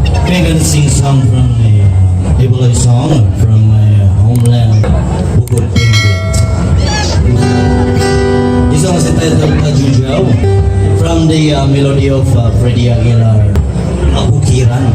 We're gonna sing song from a Ibalay song from my homeland, Bukod Benguet. This song is entitled Kajujaw from the melody of Freddie Aguilar, Abukiran.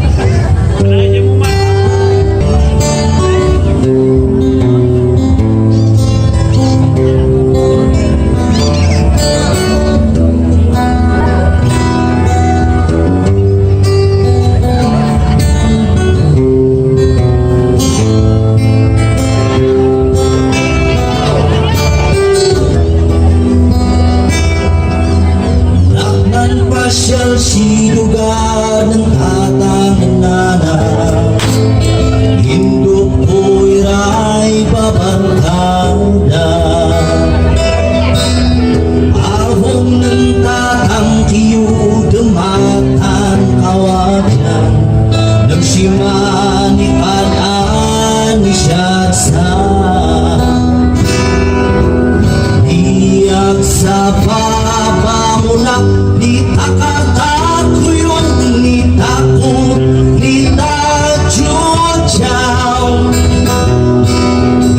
Pasyal sinuga ng tatang nana, indok ko'y ray babangkada. Ahong ng tatang kiyo dumatan kawajan, nagsimanikan ani siya sa diyak sa papamulak. Nitakataku yung nitakot, nitajujaw.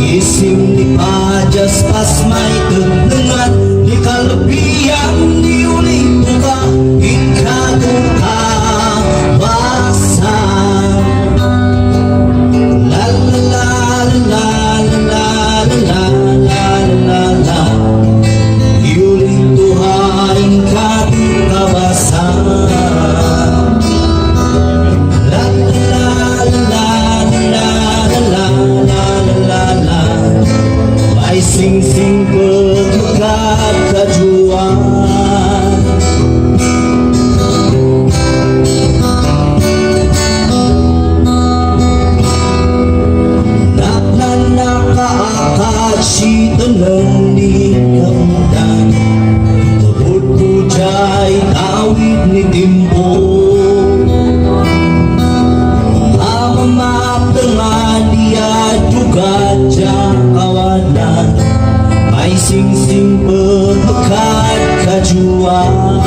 Isim ni pajas pas may tendengan, ni kalebihan ni uling buka, ikaduka basa. La la la la la la la la la la. Iuling Tuhan ikaduka basa. La la la la la la la la. May sing-sing pagkat kajuan. Nakakaakat si tanang ni kamdan, tubod pujay tawid ni timpo. Amamap dengan dia juga jangkawanan, may sing-sing pagkat kajuan.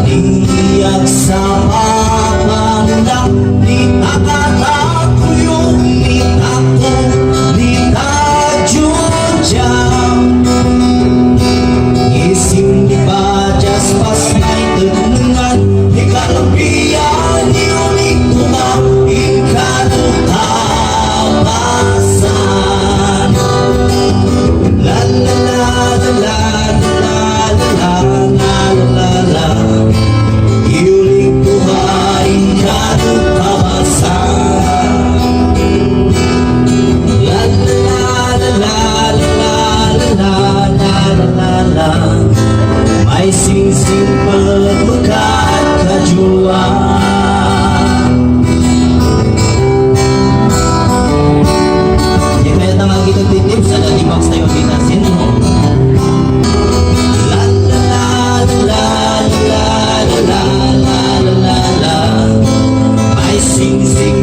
Diyak sa papandak, nitakataku yung nitakot, nitajujang. Isim di pajas pas may tenengan, di kalebihan ni uling bunga, ikaduka basan. La la la la la la la la la. Iuling Tuhan ikaduka basan. La la la la la la la la la. May sing-sing pagkat kajuan. Di kaya tangang kita titip sa lalibak sa'yo pinasin mo. La la la la la la la la. May sing-sing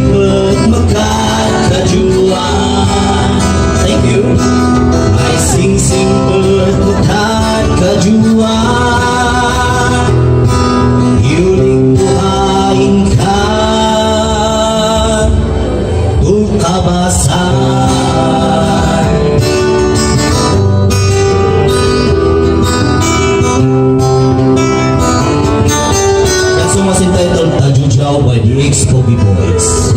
pagkat kajuan. Thank you. May sing-sing pagkat kajuan. Iuling Tuhan ka ukabasan. That song was entitled Tajujaw by the Ex-Kobe Boys.